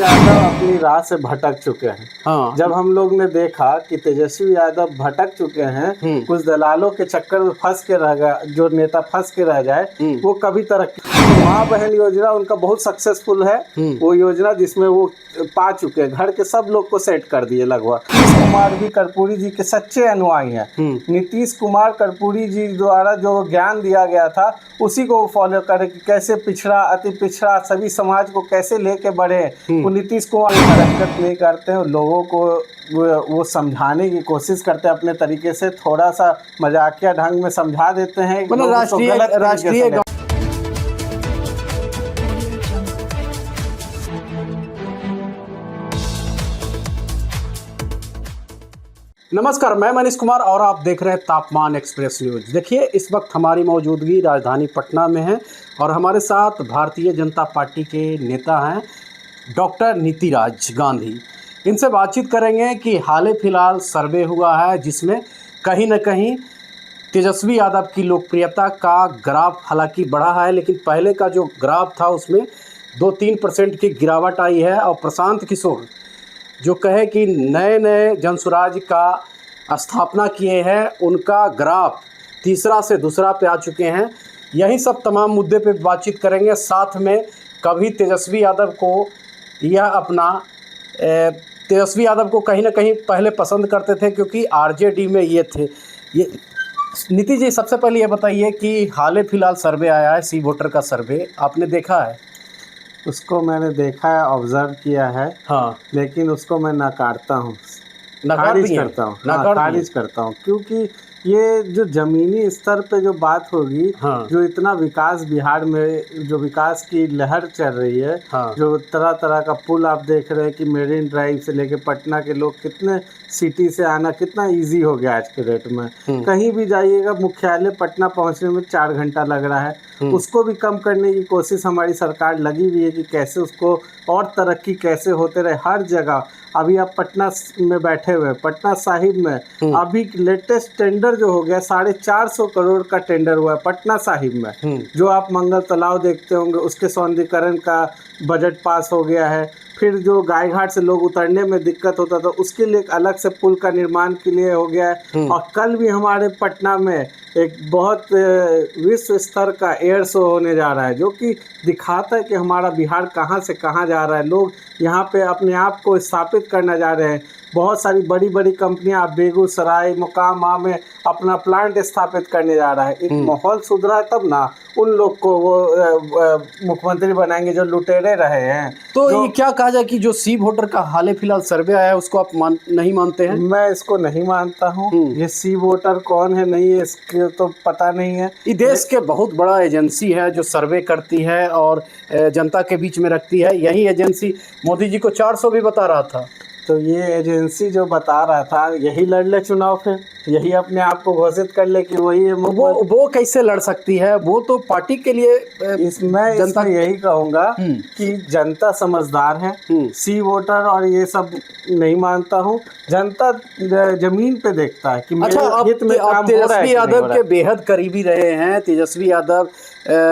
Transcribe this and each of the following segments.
यादव अपनी राह से भटक चुके हैं। हाँ। जब हम लोग ने देखा कि तेजस्वी यादव भटक चुके हैं, कुछ दलालों के चक्कर में फंस के रह गया, जो नेता फंस के रह जाए वो कभी तरक्की। माँ बहन योजना उनका बहुत सक्सेसफुल है, वो योजना जिसमें वो पा चुके हैं, घर के सब लोग को सेट कर दिए लगभग। नीतीश कुमार भी कर्पूरी जी के सच्चे अनुयायी हैं। नीतीश कुमार कर्पूरी जी द्वारा जो ज्ञान दिया गया था उसी को वो फॉलो करे कि कैसे पिछड़ा, अति पिछड़ा सभी समाज को कैसे लेके बढ़े। वो नीतीश कुमार हरकत नहीं करते हैं, लोगों को वो समझाने की कोशिश करते हैं अपने तरीके से, थोड़ा सा मजाकिया ढंग में समझा देते हैं। मतलब राष्ट्रीय नमस्कार, मैं मनीष कुमार और आप देख रहे हैं तापमान एक्सप्रेस न्यूज। देखिए, इस वक्त हमारी मौजूदगी राजधानी पटना में है और हमारे साथ भारतीय जनता पार्टी के नेता हैं डॉक्टर नीतिराज गांधी। इनसे बातचीत करेंगे कि हाल फिलहाल सर्वे हुआ है जिसमें कहीं न कहीं तेजस्वी यादव की लोकप्रियता का ग्राफ हालांकि बढ़ा है, लेकिन पहले का जो ग्राफ था उसमें 2-3% की गिरावट आई है। और प्रशांत किशोर जो कहे कि नए नए जनसुराज का स्थापना किए हैं, उनका ग्राफ तीसरा से दूसरा पे आ चुके हैं। यही सब तमाम मुद्दे पे बातचीत करेंगे। साथ में कभी तेजस्वी यादव को कहीं ना कहीं पहले पसंद करते थे क्योंकि आरजेडी में ये थे। ये नीति जी, सबसे पहले ये बताइए कि हाल फिलहाल सर्वे आया है, सी वोटर का सर्वे, आपने देखा है? उसको मैंने देखा है, ऑब्जर्व किया है। हाँ। लेकिन उसको मैं नकारता हूँ, खारिज करता हूँ क्योंकि ये जो ज़मीनी स्तर पे जो बात होगी, जो इतना विकास बिहार में, जो विकास की लहर चल रही है, जो तरह तरह का पुल आप देख रहे हैं कि मेरीन ड्राइव से लेके पटना के लोग कितने सिटी से आना कितना इजी हो गया आज के डेट में। कहीं भी जाइएगा, मुख्यालय पटना पहुंचने में 4 घंटा लग रहा है। उसको भी कम करने की कोशिश हमारी सरकार लगी हुई है कि कैसे उसको और तरक्की कैसे होते रहे हर जगह। अभी आप पटना में बैठे हुए, पटना साहिब में अभी लेटेस्ट टेंडर जो हो गया 450 करोड़ का टेंडर हुआ है पटना साहिब में। जो आप मंगल तालाब देखते होंगे उसके सौंदर्यीकरण का बजट पास हो गया है। फिर जो गाय घाट से लोग उतरने में दिक्कत होता था उसके लिए एक अलग से पुल का निर्माण के लिए हो गया है। और कल भी हमारे पटना में एक बहुत विश्व स्तर का एयर शो होने जा रहा है जो कि दिखाता है कि हमारा बिहार कहाँ से कहाँ जा रहा है। लोग यहाँ पे अपने आप को स्थापित करना जा रहे हैं। बहुत सारी बड़ी बड़ी कंपनियां बेगूसराय, मोकामा में अपना प्लांट स्थापित करने जा रहा है। एक माहौल सुधरा है तब ना उन लोग को वो मुख्यमंत्री बनाएंगे जो लुटेरे रहे हैं। तो ये क्या कहा जाए कि जो सी वोटर का हाल फिलहाल सर्वे आया है उसको आप नहीं मानते हैं? मैं इसको नहीं मानता हूँ। ये सी वोटर कौन है नहीं है इसके तो पता नहीं है। ये देश के बहुत बड़ा एजेंसी है जो सर्वे करती है और जनता के बीच में रखती है। यही एजेंसी मोदी जी को 400 भी बता रहा था। तो ये एजेंसी जो बता रहा था यही लड़ ले चुनाव, फिर यही अपने आप को घोषित कर ले कि वही है। वो कैसे लड़ सकती है? वो तो पार्टी के लिए इसमें जनता यही कहूँगा कि जनता समझदार है। सी वोटर और ये सब नहीं मानता हूँ। जनता जमीन पे देखता है कि अच्छा, अब तेजस्वी यादव के बेहद करीबी रहे हैं। तेजस्वी यादव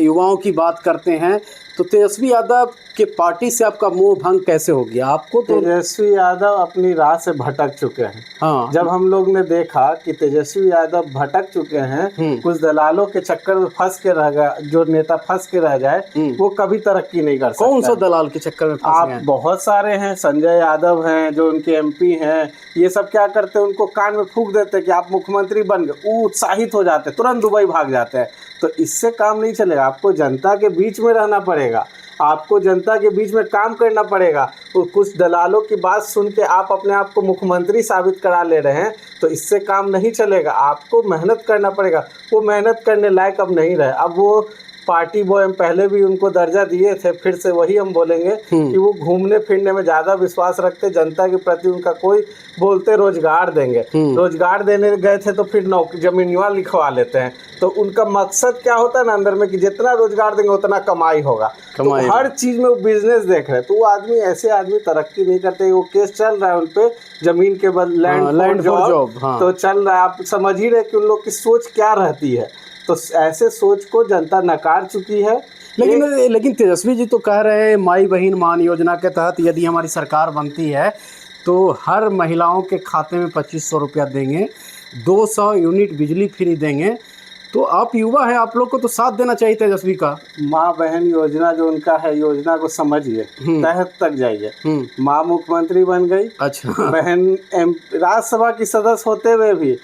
युवाओं की बात करते हैं, तो तेजस्वी यादव के पार्टी से आपका मोह भंग कैसे हो गया? आपको तो तेजस्वी यादव अपनी राह से भटक चुके हैं। हाँ। जब हम लोग ने देखा कि तेजस्वी यादव भटक चुके हैं, कुछ दलालों के चक्कर में फंस के रह गया, जो नेता फंस के रह जाए वो कभी तरक्की नहीं कर सकता। कौन सा दलाल के चक्कर में फंस गए? आप बहुत सारे हैं। संजय यादव हैं जो उनके एमपी हैं। ये सब क्या करते हैं, उनको कान में फूंक देते हैं कि आप मुख्यमंत्री बन गए। वो उत्साहित हो जाते हैं, तुरंत दुबई भाग जाते हैं। तो इससे काम नहीं चलेगा। आपको जनता के बीच में रहना पड़ेगा, आपको जनता के बीच में काम करना पड़ेगा। तो कुछ दलालों की बात सुन के आप अपने आप को मुख्यमंत्री साबित करा ले रहे हैं, तो इससे काम नहीं चलेगा। आपको मेहनत करना पड़ेगा। वो मेहनत करने लायक अब नहीं रहे। अब वो पार्टी बॉय हम पहले भी उनको दर्जा दिए थे, फिर से वही हम बोलेंगे कि वो घूमने फिरने में ज़्यादा विश्वास रखते। जनता के प्रति उनका कोई बोलते रोजगार देंगे, रोजगार देने गए थे तो फिर जमीनिया लिखवा लेते हैं। तो उनका मकसद क्या होता है ना अंदर में कि जितना रोजगार देंगे उतना कमाई होगा। तो हर चीज़ में वो बिजनेस देख रहे हैं। तो वो आदमी, ऐसे आदमी तरक्की नहीं करते। वो केस चल रहा है उन पर, जमीन के बदले लैंड फॉर जॉब तो चल रहा है। आप समझ ही रहे कि उन लोग की सोच क्या रहती है। तो ऐसे सोच को जनता नकार चुकी है। लेकिन तेजस्वी जी तो कह रहे हैं माई बहन मान योजना के तहत यदि हमारी सरकार बनती है तो हर महिलाओं के खाते में 2500 रुपया देंगे, 200 यूनिट बिजली फ्री देंगे। तो आप युवा हैं, आप लोग को तो साथ देना चाहिए तेजस्वी का। माँ बहन योजना जो उनका है, योजना को समझिए, तहत तक जाइए। माँ मुख्यमंत्री बन गई, अच्छा, बहन राज्यसभा की सदस्य होते हुए भी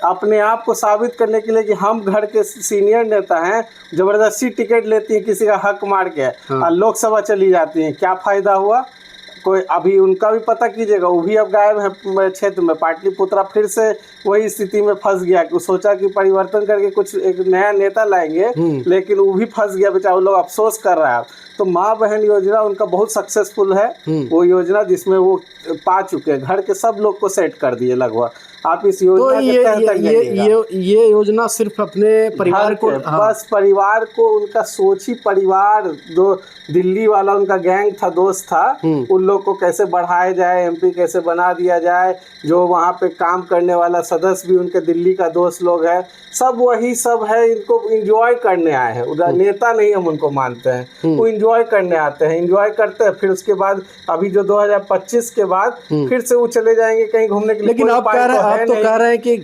अपने आप को साबित करने के लिए कि हम घर के सीनियर नेता हैं, जबरदस्ती टिकट लेती है, किसी का हक मार के और लोकसभा चली जाती है। क्या फायदा हुआ? कोई अभी उनका भी पता कीजिएगा, वो भी अब गायब है क्षेत्र में। पाटलिपुत्रा फिर से वही स्थिति में फंस गया कि सोचा कि परिवर्तन करके कुछ एक नया नेता लाएंगे, लेकिन वो भी फंस गया बेचारा। वो लोग अफसोस कर रहा है। तो माँ बहन योजना उनका बहुत सक्सेसफुल है, वो योजना जिसमें वो पा चुके हैं, घर के सब लोग को सेट कर दिए लगभग। आप इस योजना तो के तहत ये योजना सिर्फ अपने परिवार को, बस परिवार को, उनका सोची परिवार, जो दिल्ली वाला उनका गैंग था, दोस्त था, उन लोग को कैसे बढ़ाया जाए, एमपी कैसे बना दिया जाए। जो वहाँ पे काम करने वाला सदस्य भी उनके दिल्ली का दोस्त लोग है, सब वही सब है। इनको एंजॉय करने आए हैं, उधर नेता नहीं हम उनको मानते हैं। वो एंजॉय करने आते हैं, एंजॉय करते हैं, फिर उसके बाद अभी जो 2025 के बाद फिर से वो चले जाएंगे कहीं घूमने के लिए। लेकिन आप तो कह रहे हैं कि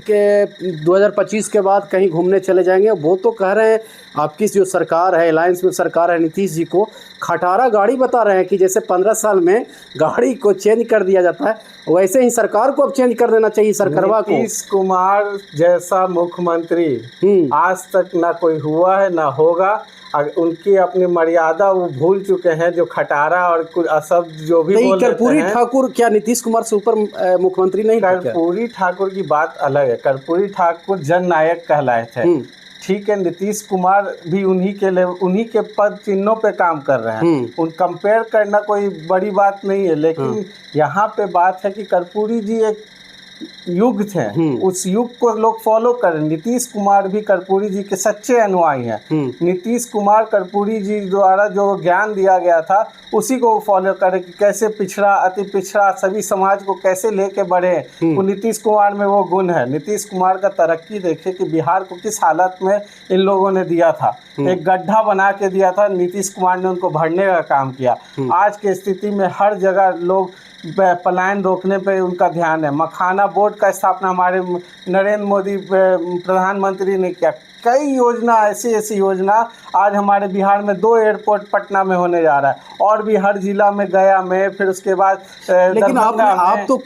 2025 के बाद कहीं घूमने चले जाएंगे। वो तो कह रहे हैं आपकी जो सरकार है, अलायंस में सरकार है, नीतीश जी को खटारा गाड़ी बता रहे हैं कि जैसे 15 साल में गाड़ी को चेंज कर दिया जाता है, वैसे ही सरकार को अब चेंज कर देना चाहिए, सरकारवा को। नीतीश कुमार जैसा मुख्यमंत्री आज तक ना कोई हुआ है ना होगा। उनकी अपनी मर्यादा वो भूल चुके हैं, जो खटारा और कुछ असब जो भी बोल रहे हैं। कर्पूरी ठाकुर क्या नीतीश कुमार से ऊपर मुख्यमंत्री नहीं? कर्पूरी ठाकुर की बात अलग है। कर्पूरी ठाकुर जननायक कहलाए थे, ठीक है। नीतीश कुमार भी उन्हीं के पद चिन्हों पे काम कर रहे हैं। उन कंपेयर करना कोई बड़ी बात नहीं है, लेकिन यहाँ पे बात है कि कर्पूरी जी एक युग थे, उस युग को लोग फॉलो कर रहे हैं। नीतीश कुमार भी कर्पूरी जी के सच्चे अनुयायी हैं। नीतीश कुमार कर्पूरी जी द्वारा जो ज्ञान दिया गया था उसी को वो फॉलो करें कि कैसे पिछड़ा, अति पिछड़ा सभी समाज को कैसे लेके बढ़े। वो नीतीश कुमार में वो गुण है। नीतीश कुमार का तरक्की देखिए कि बिहार को किस हालत में इन लोगों ने दिया था, एक गड्ढा बना के दिया था। नीतीश कुमार ने उनको भरने का काम किया। आज की स्थिति में हर जगह लोग पलायन रोकने पे उनका ध्यान है। मखाना बोर्ड का स्थापना हमारे नरेंद्र मोदी प्रधानमंत्री ने किया। कई योजना ऐसी योजना आज हमारे बिहार में 2 एयरपोर्ट पटना में होने जा रहा है, और भी हर जिला में, गया में, फिर उसके बाद लेकिन आप तो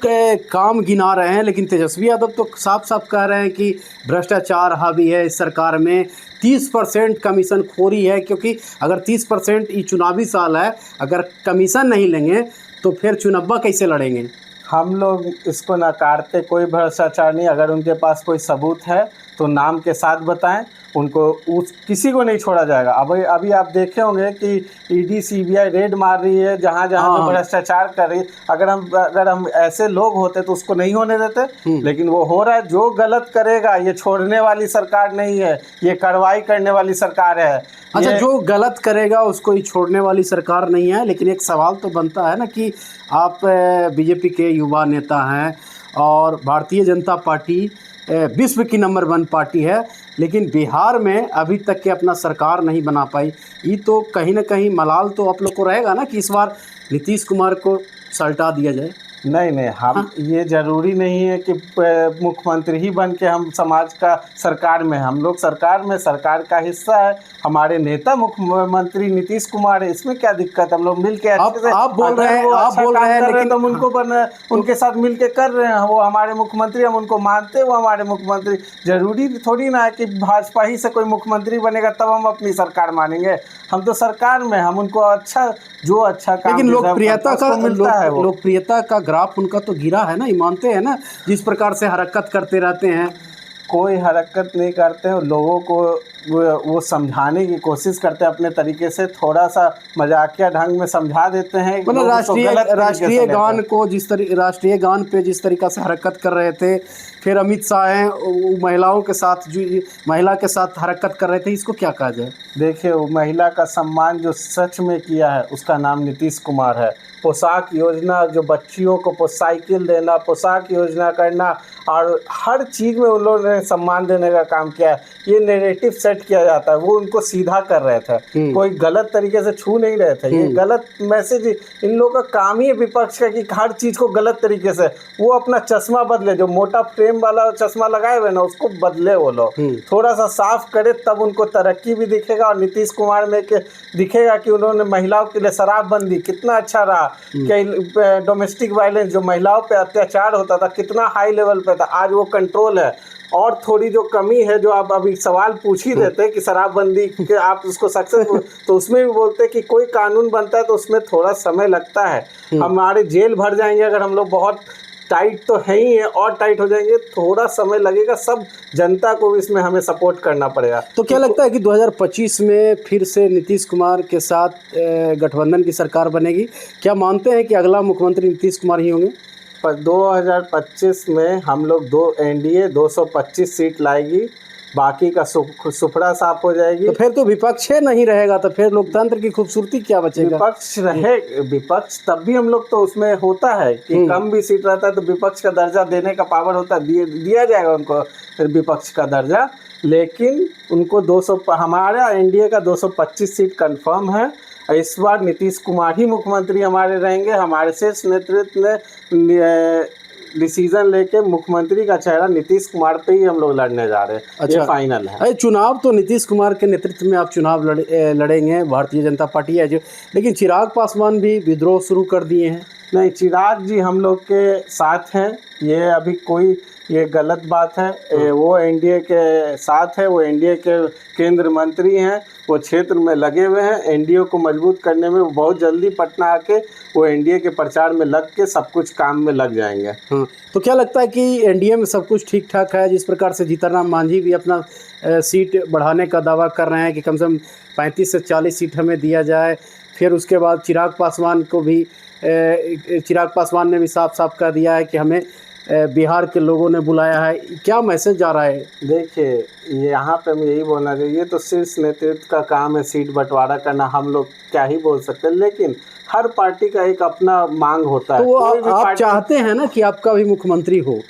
काम गिना रहे हैं, लेकिन तेजस्वी यादव तो साफ साफ कह रहे हैं कि भ्रष्टाचार हावी है इस सरकार में, 30% कमीशन खोरी है। क्योंकि अगर 30% ये चुनावी साल है, अगर कमीशन नहीं लेंगे तो फिर चुनाव कैसे लड़ेंगे? हम लोग इसको नकारते, कोई भ्रष्टाचार नहीं। अगर उनके पास कोई सबूत है तो नाम के साथ बताएं, उनको किसी को नहीं छोड़ा जाएगा। अभी आप देखे होंगे कि ईडी सीबीआई रेड मार रही है जहाँ जो भ्रष्टाचार कर रही है। अगर हम ऐसे लोग होते तो उसको नहीं होने देते, लेकिन वो हो रहा है। जो गलत करेगा, ये छोड़ने वाली सरकार नहीं है, ये कार्रवाई करने वाली सरकार है। अच्छा, जो गलत करेगा उसको ही छोड़ने वाली सरकार नहीं है। लेकिन एक सवाल तो बनता है ना कि आप बीजेपी के युवा नेता हैं और भारतीय जनता पार्टी विश्व की नंबर 1 पार्टी है, लेकिन बिहार में अभी तक के अपना सरकार नहीं बना पाई। ये तो कहीं ना कहीं मलाल तो आप लोग को रहेगा ना कि इस बार नीतीश कुमार को सल्टा दिया जाए। नहीं, हम ये ज़रूरी नहीं है कि मुख्यमंत्री ही बन के हम समाज का सरकार में, हम लोग सरकार का हिस्सा है। हमारे नेता मुख्यमंत्री नीतीश कुमार है, इसमें क्या दिक्कत? हम लोग मिल के आप बोल रहे हैं लेकिन हम उनके साथ मिल के कर रहे हैं। वो हमारे मुख्यमंत्री, हम उनको मानते हैं, वो हमारे मुख्यमंत्री। जरूरी थोड़ी ना है कि भाजपा ही से कोई मुख्यमंत्री बनेगा तब हम अपनी सरकार मानेंगे। हम तो सरकार में, हम उनको जो अच्छा काम, लेकिन लोकप्रियता का ग्राफ उनका तो गिरा है ना, ये मानते हैं ना, जिस प्रकार से हरकत करते रहते हैं। कोई हरकत नहीं करते हैं, लोगों को वो समझाने की कोशिश करते हैं अपने तरीके से, थोड़ा सा मजाकिया ढंग में समझा देते हैं। मतलब राष्ट्रीय गान को राष्ट्रीय गान पे जिस तरीका से हरकत कर रहे थे, फिर अमित शाह हैं महिलाओं के साथ, जो महिला के साथ हरकत कर रहे थे, इसको क्या कहा जाए? देखिए, वो महिला का सम्मान जो सच में किया है उसका नाम नीतीश कुमार है। पोशाक योजना, जो बच्चियों को साइकिल देना, पोशाक योजना करना, और हर चीज़ में उन लोगों ने सम्मान देने का काम किया है। ये नैरेटिव सेट सेट किया जाता है वो उनको सीधा कर रहे थे, कोई गलत तरीके से छू नहीं रहे थे। ये गलत मैसेज, इन लोगों का काम ही है विपक्ष का कि हर चीज को गलत तरीके से, वो अपना चश्मा बदले, जो मोटा फ्रेम वाला चश्मा लगाए हुए ना उसको बदले, वो लोग थोड़ा सा साफ करे, तब उनको तरक्की भी दिखेगा। और नीतीश कुमार में के दिखेगा कि उन्होंने महिलाओं के लिए शराबबंदी कितना अच्छा रहा, कि डोमेस्टिक वायलेंस जो महिलाओं पे अत्याचार होता था कितना हाई लेवल पे था, आज वो कंट्रोल है। और थोड़ी जो कमी है, जो आप अभी सवाल पूछ ही देते कि शराबबंदी के आप उसको सक्सेसफुल, तो उसमें भी बोलते हैं कि कोई कानून बनता है तो उसमें थोड़ा समय लगता है, हमारे जेल भर जाएंगे अगर हम लोग बहुत टाइट तो है ही है, और टाइट हो जाएंगे, थोड़ा समय लगेगा। सब जनता को भी इसमें हमें सपोर्ट करना पड़ेगा। तो क्या लगता है कि 2025 में फिर से नीतीश कुमार के साथ गठबंधन की सरकार बनेगी? क्या मानते हैं कि अगला मुख्यमंत्री नीतीश कुमार ही होंगे? पर 2025 में हम लोग एनडीए 225 सीट लाएगी, बाकी का सुपड़ा साफ हो जाएगी। तो फिर तो विपक्ष नहीं रहेगा, तो फिर लोकतंत्र की खूबसूरती क्या बचेगा? विपक्ष रहे, विपक्ष तब भी हम लोग तो उसमें होता है कि कम भी सीट रहता है तो विपक्ष का दर्जा देने का पावर होता है, दिया जाएगा उनको विपक्ष का दर्जा। लेकिन उनको 200, हमारा एनडीए का 225 सीट कंफर्म है। इस बार नीतीश कुमार ही मुख्यमंत्री हमारे रहेंगे। हमारे शीर्ष नेतृत्व ने डिसीजन लेके मुख्यमंत्री का चेहरा नीतीश कुमार पे ही हम लोग लड़ने जा रहे हैं। अच्छा, ये फाइनल है। अरे चुनाव तो नीतीश कुमार के नेतृत्व में आप चुनाव लड़ेंगे, भारतीय जनता पार्टी है जो, लेकिन चिराग पासवान भी विद्रोह शुरू कर दिए हैं। नहीं, चिराग जी हम लोग के साथ हैं, ये अभी कोई ये गलत बात है। वो एनडीए के साथ है, वो एनडीए के केंद्र मंत्री हैं, वो क्षेत्र में लगे हुए हैं। एनडीए को मजबूत करने में वो बहुत जल्दी पटना आके वो एनडीए के प्रचार में लग के सब कुछ काम में लग जाएंगे। तो क्या लगता है कि एनडीए में सब कुछ ठीक ठाक है? जिस प्रकार से जीतनराम मांझी भी अपना सीट बढ़ाने का दावा कर रहे हैं कि कम से कम 35 से 40 सीट हमें दिया जाए, फिर उसके बाद चिराग पासवान ने भी साफ साफ कह दिया है कि हमें बिहार के लोगों ने बुलाया है। क्या मैसेज जा रहा है? देखिए, ये यहाँ पे मैं यही बोलना चाहिए, ये तो शीर्ष नेतृत्व का काम है सीट बंटवारा करना, हम लोग क्या ही बोल सकते हैं। लेकिन हर पार्टी का एक अपना मांग होता है। तो आप चाहते हैं ना कि आपका भी मुख्यमंत्री हो?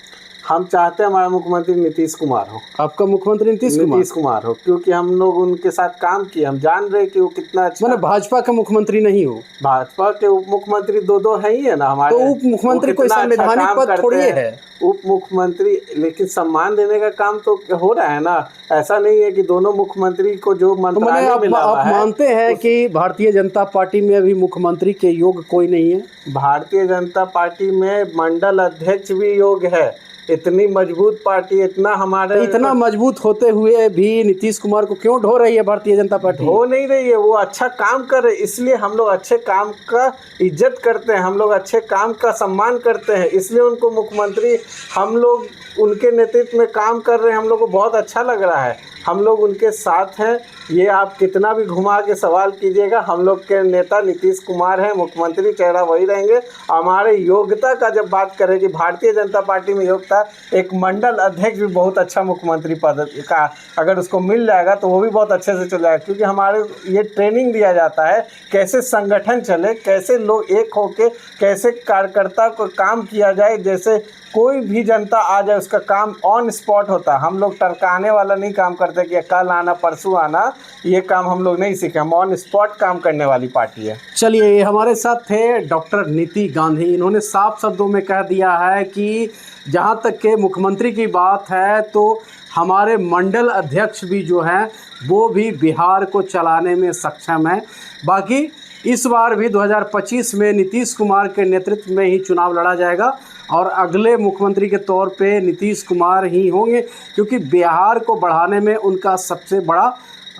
हम चाहते हैं हमारा मुख्यमंत्री नीतीश कुमार हो। आपका मुख्यमंत्री नीतीश कुमार हो, क्योंकि हम लोग उनके साथ काम किए, हम जान रहे कि वो कितना अच्छा। मतलब भाजपा का मुख्यमंत्री नहीं हो? भाजपा के उप मुख्यमंत्री दो है ही है ना हमारे। तो उप मुख्यमंत्री कोई संवैधानिक पद थोड़ी है? उप मुख्यमंत्री, लेकिन सम्मान देने का काम तो हो रहा है ना। ऐसा नहीं है कि दोनों मुख्यमंत्री को जो मंत्रालय मिला हुआ है। आप मानते हैं कि भारतीय जनता पार्टी में अभी मुख्यमंत्री के योग्य कोई नहीं है? भारतीय जनता पार्टी में मंडल अध्यक्ष भी योग्य है। इतनी मजबूत पार्टी, इतना हमारे तो इतना मजबूत होते हुए भी नीतीश कुमार को क्यों ढो रही है भारतीय जनता पार्टी? हो नहीं रही है, वो अच्छा काम कर रहे, इसलिए हम लोग अच्छे काम का इज्जत करते हैं, हम लोग अच्छे काम का सम्मान करते हैं, इसलिए उनको मुख्यमंत्री, हम लोग उनके नेतृत्व में काम कर रहे हैं, हम लोग को बहुत अच्छा लग रहा है, हम लोग उनके साथ हैं। ये आप कितना भी घुमा के सवाल कीजिएगा, हम लोग के नेता नीतीश कुमार हैं, मुख्यमंत्री चेहरा वही रहेंगे। हमारे योग्यता का जब बात करें कि भारतीय जनता पार्टी में योग्यता, एक मंडल अध्यक्ष भी बहुत अच्छा मुख्यमंत्री पद का अगर उसको मिल जाएगा तो वो भी बहुत अच्छे से चल जाएगा, क्योंकि हमारे ये ट्रेनिंग दिया जाता है कैसे संगठन चले, कैसे लोग एक होके कैसे कार्यकर्ता को काम किया जाए, जैसे कोई भी जनता आ जाए उसका काम ऑन स्पॉट होता है। हम लोग टरकाने वाला नहीं काम करते कि कल आना परसों आना, ये काम हम लोग नहीं सीखे, हम ऑन स्पॉट काम करने वाली पार्टी है। चलिए, हमारे साथ थे डॉक्टर नीति गांधी। इन्होंने साफ शब्दों में कह दिया है कि जहां तक के मुख्यमंत्री की बात है तो हमारे मंडल अध्यक्ष भी जो हैं वो भी बिहार को चलाने में सक्षम है। बाकी इस बार भी 2025 में नीतीश कुमार के नेतृत्व में ही चुनाव लड़ा जाएगा और अगले मुख्यमंत्री के तौर पे नीतीश कुमार ही होंगे, क्योंकि बिहार को बढ़ाने में उनका सबसे बड़ा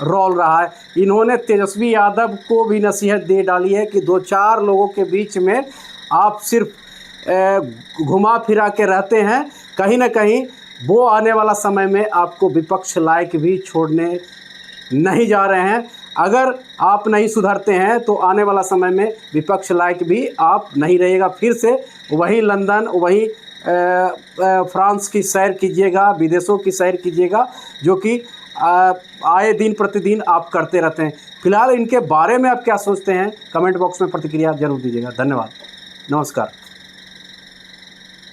रोल रहा है। इन्होंने तेजस्वी यादव को भी नसीहत दे डाली है कि 2-4 लोगों के बीच में आप सिर्फ घुमा फिरा के रहते हैं, कहीं ना कहीं वो आने वाला समय में आपको विपक्ष लायक भी छोड़ने नहीं जा रहे हैं। अगर आप नहीं सुधरते हैं तो आने वाला समय में विपक्ष लायक भी आप नहीं रहेगा। फिर से वही लंदन, वही फ्रांस की सैर कीजिएगा, विदेशों की सैर कीजिएगा, जो कि आए दिन प्रतिदिन आप करते रहते हैं। फिलहाल इनके बारे में आप क्या सोचते हैं, कमेंट बॉक्स में प्रतिक्रिया जरूर दीजिएगा। धन्यवाद, नमस्कार।